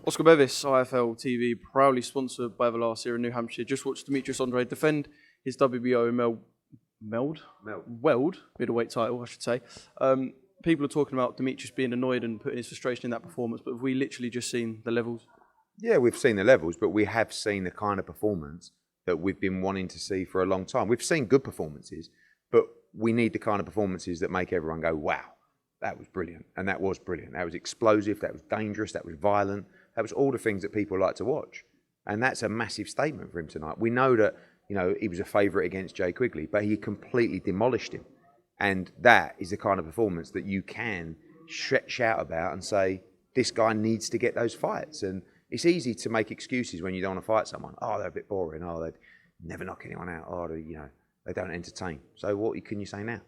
Oscar Bevis, IFL TV, proudly sponsored by Everlast in New Hampshire. Just watched Demetrius Andrade defend his WBO weld middleweight title, I should say. People are talking about Demetrius being annoyed and putting his frustration in that performance, but have we literally just seen the levels? Yeah, we've seen the levels, but we have seen the kind of performance that we've been wanting to see for a long time. We've seen good performances, but we need the kind of performances that make everyone go, wow, that was brilliant. And that was brilliant. That was explosive, that was dangerous, that was violent. That was all the things that people like to watch. And that's a massive statement for him tonight. We know that, he was a favourite against Jay Quigley, but he completely demolished him. And that is the kind of performance that you can shout about and say, this guy needs to get those fights. And it's easy to make excuses when you don't want to fight someone. Oh, they're a bit boring. Oh, they'd never knock anyone out. Oh, they don't entertain. So what can you say now?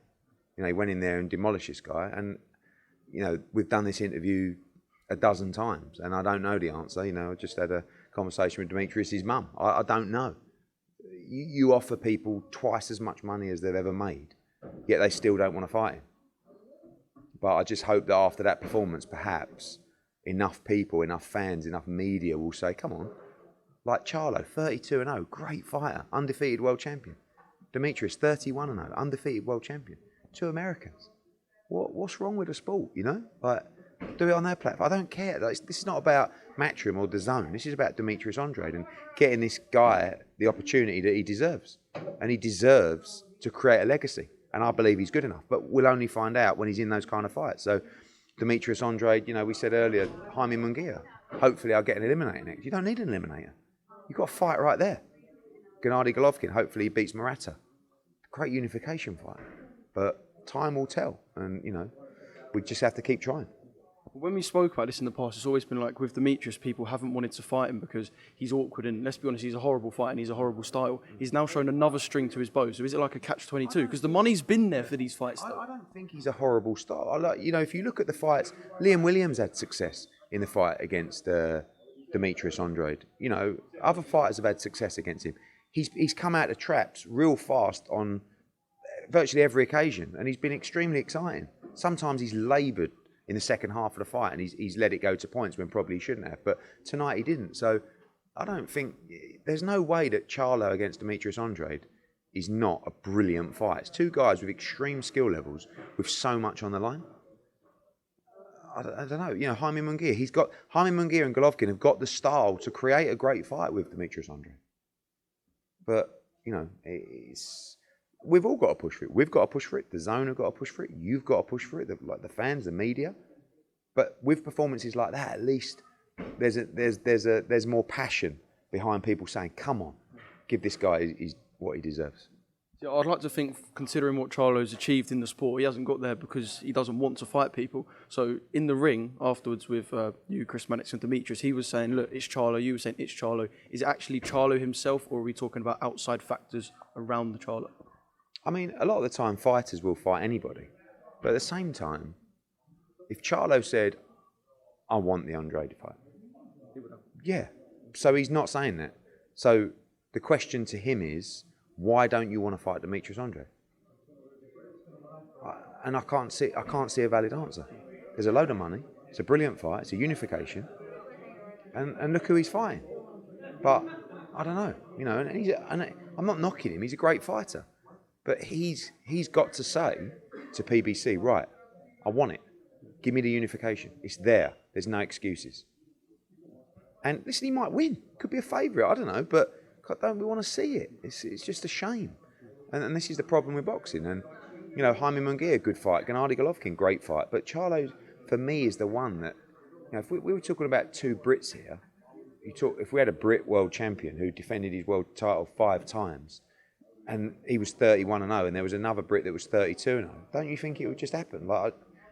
He went in there and demolished this guy. And, we've done this interview a dozen times, and I don't know the answer. I just had a conversation with Demetrius' mum. I don't know. You offer people twice as much money as they've ever made, yet they still don't want to fight him. But I just hope that after that performance, perhaps enough people, enough fans, enough media will say, come on, like Charlo, 32-0, great fighter, undefeated world champion. Demetrius, 31-0, undefeated world champion. 2 Americans. What's wrong with the sport, do it on their platform. I don't care. This is not about Matchroom or DAZN. This is about Demetrius Andrade and getting this guy the opportunity that he deserves. And he deserves to create a legacy. And I believe he's good enough. But we'll only find out when he's in those kind of fights. So Demetrius Andrade, we said earlier, Jaime Munguia. Hopefully I'll get an eliminator next. You don't need an eliminator. You've got a fight right there. Gennady Golovkin, hopefully he beats Murata. Great unification fight. But time will tell. And, we just have to keep trying. When we spoke about this in the past, it's always been like with Demetrius, people haven't wanted to fight him because he's awkward and, let's be honest, he's a horrible fighter and he's a horrible style. He's now shown another string to his bow. So is it like a catch-22? Because the money's been there for these fights. I don't think he's a horrible style. If you look at the fights, Liam Williams had success in the fight against Demetrius Andrade. Other fighters have had success against him. He's come out of traps real fast on virtually every occasion, and he's been extremely exciting. Sometimes he's laboured in the second half of the fight, and he's let it go to points when probably he shouldn't have. But tonight he didn't. So I don't think there's no way that Charlo against Demetrius Andrade is not a brilliant fight. It's 2 guys with extreme skill levels with so much on the line. I don't know. Jaime Munguia. Jaime Munguia and Golovkin have got the style to create a great fight with Demetrius Andrade. But we've all got to push for it. We've got to push for it. The DAZN have got to push for it. You've got to push for it. The fans, the media. But with performances like that, at least there's more passion behind people saying, "Come on, give this guy what he deserves." Yeah, I'd like to think, considering what Charlo's achieved in the sport, he hasn't got there because he doesn't want to fight people. So in the ring afterwards with you, Chris Mannix, and Demetrius, he was saying, "Look, it's Charlo." You were saying it's Charlo. Is it actually Charlo himself, or are we talking about outside factors around the Charlo? I mean, a lot of the time, fighters will fight anybody. But at the same time, if Charlo said, I want the Andrade fight. Yeah. So he's not saying that. So the question to him is, why don't you want to fight Demetrius Andrade? And I can't see a valid answer. There's a load of money. It's a brilliant fight. It's a unification. And look who he's fighting. But I don't know. And I'm not knocking him. He's a great fighter. But he's got to say to PBC, right, I want it. Give me the unification. It's there. There's no excuses. And listen, he might win. Could be a favourite. I don't know. But don't we want to see it? It's just a shame. And this is the problem with boxing. And, Jaime Munguia, good fight. Gennady Golovkin, great fight. But Charlo, for me, is the one that, if we were talking about 2 Brits here, if we had a Brit world champion who defended his world title 5 times, and he was 31-0, and there was another Brit that was 32-0. Don't you think it would just happen?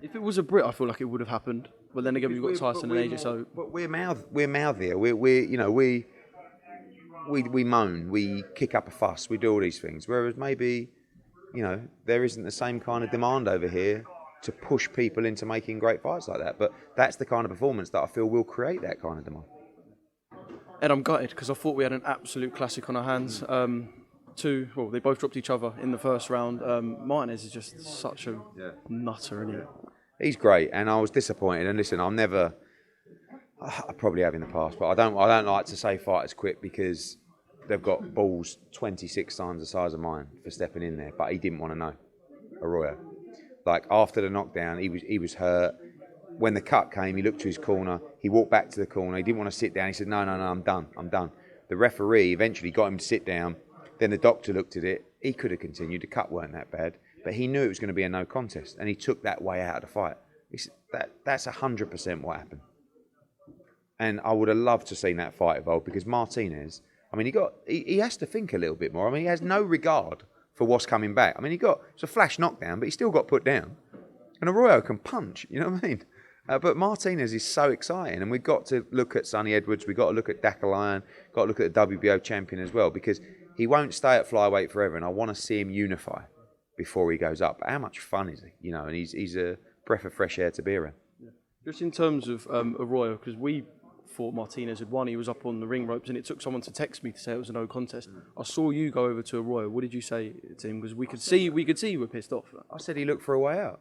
If it was a Brit, I feel like it would have happened. But then again, we've got Tyson and AJ, so. But we're mouthier. We moan, we kick up a fuss, we do all these things. Whereas maybe, there isn't the same kind of demand over here to push people into making great fights like that. But that's the kind of performance that I feel will create that kind of demand. And I'm gutted because I thought we had an absolute classic on our hands. They both dropped each other in the first round. Martinez is just such a nutter, isn't he? He's great, and I was disappointed. And listen, I'm never I probably have in the past, but I don't like to say fighters quit because they've got balls 26 times the size of mine for stepping in there. But he didn't want to know, Arroyo. Like after the knockdown, he was hurt. When the cut came, he looked to his corner. He walked back to the corner. He didn't want to sit down. He said, no, I'm done. The referee eventually got him to sit down. Then the doctor looked at it. He could have continued. The cut weren't that bad. But he knew it was going to be a no contest. And he took that way out of the fight. That's 100% what happened. And I would have loved to have seen that fight evolve because Martinez, I mean, he has to think a little bit more. I mean, he has no regard for what's coming back. I mean, it's a flash knockdown, but he still got put down. And Arroyo can punch, you know what I mean? But Martinez is so exciting, and we've got to look at Sonny Edwards, we've got to look at Akhmadaliev, got to look at the WBO champion as well, because he won't stay at flyweight forever, and I want to see him unify before he goes up. But how much fun is he? You know, and he's a breath of fresh air to be around. Yeah. Just in terms of Arroyo, because we thought Martinez had won, he was up on the ring ropes, and it took someone to text me to say it was a no contest. I saw you go over to Arroyo. What did you say to him? Because we could see you were pissed off. I said he looked for a way out,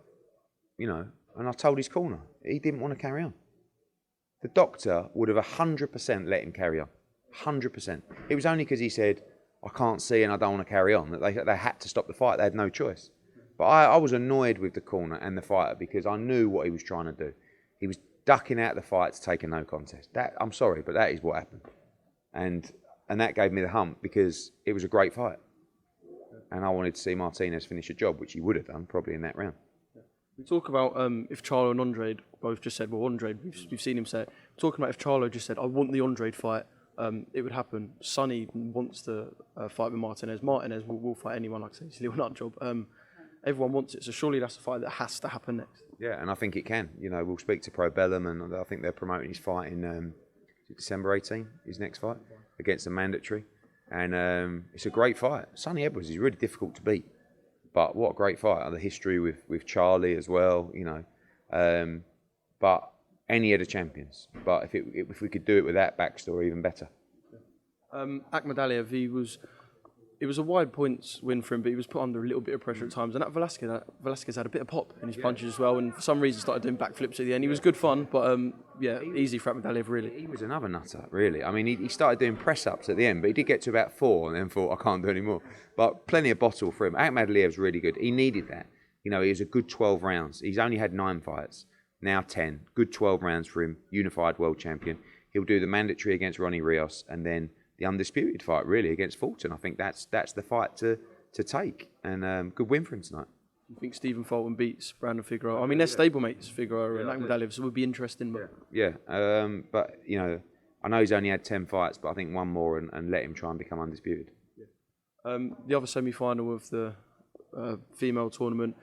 you know, and I told his corner he didn't want to carry on. The doctor would have 100% let him carry on, 100%. It was only because he said, I can't see and I don't want to carry on, that they had to stop the fight. They had no choice. But I was annoyed with the corner and the fighter because I knew what he was trying to do. He was ducking out the fight to take a no contest. I'm sorry, but that is what happened. And that gave me the hump because it was a great fight. And I wanted to see Martinez finish a job, which he would have done probably in that round. We talk about if Charlo and Andrade both just said, well, Andrade, we've seen him say it. Talking about if Charlo just said, I want the Andrade fight, it would happen. Sonny wants to fight with Martinez. Martinez will fight anyone, like I say, it's a little nut job. Everyone wants it, so surely that's a fight that has to happen next. Yeah, and I think it can. You know, we'll speak to Pro Bellum, and I think they're promoting his fight in December 18, his next fight, against a mandatory. And it's a great fight. Sonny Edwards is really difficult to beat. But what a great fight. The history with Charlie as well, you know. But any of the champions. But if we could do it with that backstory, even better. Akhmadaliev, it was a wide points win for him, but he was put under a little bit of pressure at times. And that Velasquez had a bit of pop in his punches as well, and for some reason started doing backflips at the end. He was good fun, but easy for Akhmadaliev, really. He was another nutter, really. I mean, he started doing press-ups at the end, but he did get to about 4 and then thought, I can't do any more. But plenty of bottle for him. Akhmadaliev's really good. He needed that. You know, he was a good 12 rounds. He's only had 9 fights, now 10. Good 12 rounds for him, unified world champion. He'll do the mandatory against Ronnie Rios, and then the undisputed fight, really, against Fulton. I think that's the fight to take, and good win for him tonight. You think Stephen Fulton beats Brandon Figueroa? I mean, they're stablemates, Figueroa and Akhmadaliev, so it would be interesting. But but you know, I know he's only had 10 fights, but I think one more and let him try and become undisputed. The other semi-final of the female tournament,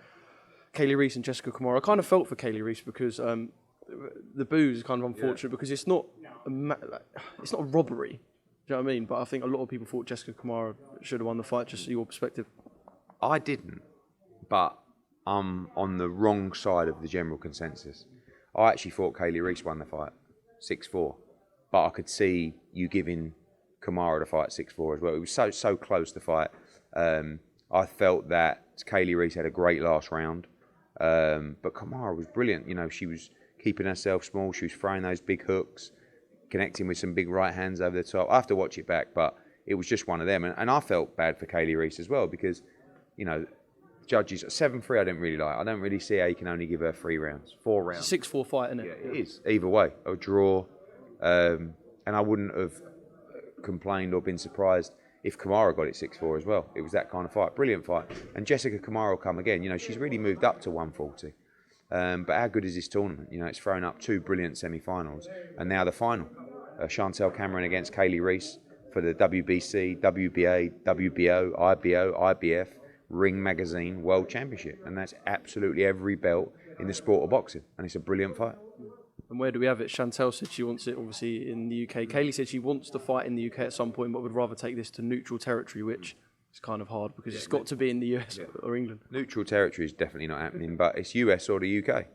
Kaylee Reese and Jessica Kamara. I kind of felt for Kaylee Reese because the booze is kind of unfortunate because it's not a robbery. Do you know what I mean? But I think a lot of people thought Jessica Kamara should have won the fight, just your perspective. I didn't, but I'm on the wrong side of the general consensus. I actually thought Kaylee Reese won the fight 6-4, but I could see you giving Kamara the fight 6-4 as well. It was so close, the fight. I felt that Kaylee Reese had a great last round, but Kamara was brilliant. You know, she was keeping herself small. She was throwing those big hooks, connecting with some big right hands over the top. I have to watch it back, but it was just one of them. And I felt bad for Kaylee Reese as well because, you know, judges, 7-3 I don't really like. I don't really see how you can only give her 3 rounds, 4 rounds. It's a 6-4 fight, isn't it? Yeah, it is. Either way, a draw. And I wouldn't have complained or been surprised if Kamara got it 6-4 as well. It was that kind of fight. Brilliant fight. And Jessica Kamara will come again. You know, she's really moved up to 140. But how good is this tournament? You know, it's thrown up 2 brilliant semi-finals. And now the final. Chantel Cameron against Kaylee Reese for the WBC, WBA, WBO, IBO, IBF, Ring Magazine World Championship. And that's absolutely every belt in the sport of boxing. And it's a brilliant fight. And where do we have it? Chantel said she wants it, obviously, in the UK. Kaylee said she wants to fight in the UK at some point, but would rather take this to neutral territory, which is kind of hard because it's got to be in the US or England. Neutral territory is definitely not happening, but it's US or the UK.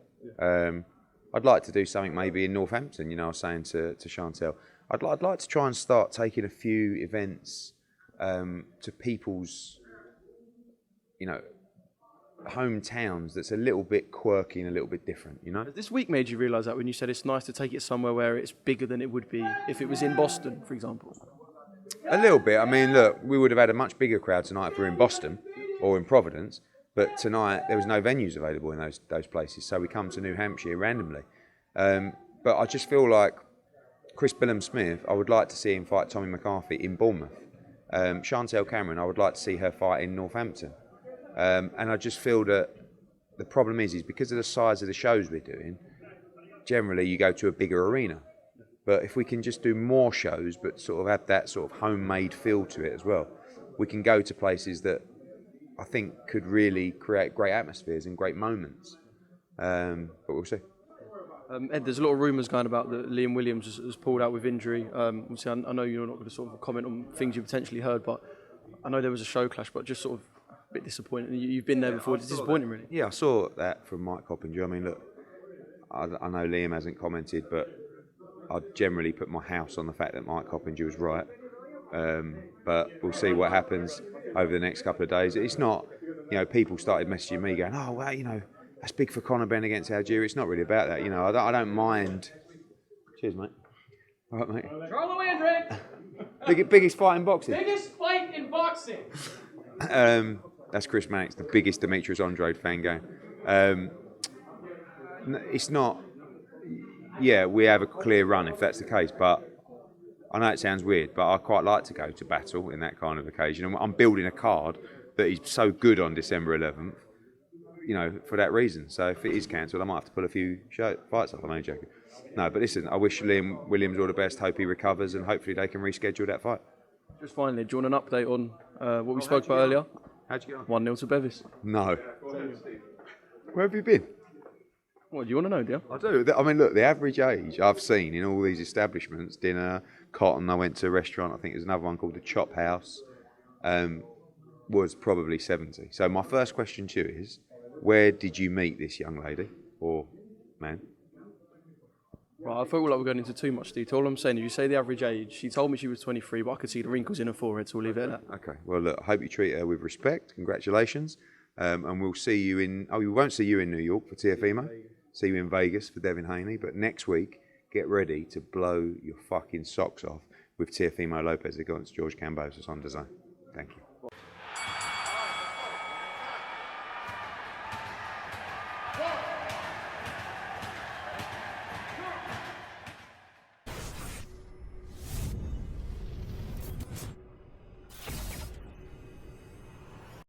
I'd like to do something maybe in Northampton, you know, I was saying to Chantel. I'd like to try and start taking a few events to people's, you know, hometowns that's a little bit quirky and a little bit different, you know? This week made you realise that when you said it's nice to take it somewhere where it's bigger than it would be if it was in Boston, for example? A little bit. I mean, look, we would have had a much bigger crowd tonight if we were in Boston or in Providence, but tonight there was no venues available in those places, so we come to New Hampshire randomly. But I just feel like Chris Billum-Smith, I would like to see him fight Tommy McCarthy in Bournemouth. Chantel Cameron, I would like to see her fight in Northampton. And I just feel that the problem is because of the size of the shows we're doing, generally you go to a bigger arena. But if we can just do more shows, but sort of have that sort of homemade feel to it as well, we can go to places that I think could really create great atmospheres and great moments. But we'll see. Ed, there's a lot of rumours going about that Liam Williams has pulled out with injury. Obviously, I know you're not going to sort of comment on things you potentially heard, but I know there was a show clash, but just sort of a bit disappointing. You've been there before. It's disappointing, really. Yeah, I saw that from Mike Coppinger. I mean, look, I know Liam hasn't commented, but I'd generally put my house on the fact that Mike Coppinger was right. But we'll see what happens over the next couple of days. It's not, people started messaging me going, oh, well, that's big for Conor Benn against Algeria. It's not really about that. I don't mind. Cheers, mate. All right, mate. Charlo Andrade. Biggest fight in boxing. Biggest fight in boxing. That's Chris Mannix, the biggest Demetrius Andrade fan going. It's not. Yeah, we have a clear run if that's the case, but I know it sounds weird, but I quite like to go to battle in that kind of occasion. And I'm building a card that is so good on December 11th, for that reason. So if it is cancelled, I might have to pull a few fights off. I'm only joking. No, but listen, I wish Liam Williams all the best. Hope he recovers, and hopefully they can reschedule that fight. Just finally, do you want an update on what we spoke about earlier? How'd you get on? 1-0 to Bevis. No. Where have you been? What, do you want to know, do you? I do. I mean, look, the average age I've seen in all these establishments, dinner, cotton, I went to a restaurant, I think there's another one called the Chop House, was probably 70. So my first question to you is, where did you meet this young lady or man? Right, I feel like we're going into too much detail. All I'm saying is, you say the average age. She told me she was 23, but I could see the wrinkles in her forehead, so we'll leave it at that. Okay. Well, look, I hope you treat her with respect. Congratulations. And we'll see you in... Oh, we won't see you in New York for Teofimo. See you in Vegas for Devin Haney. But next week, get ready to blow your fucking socks off with Teofimo Lopez against George Kambosos on DAZN. Thank you.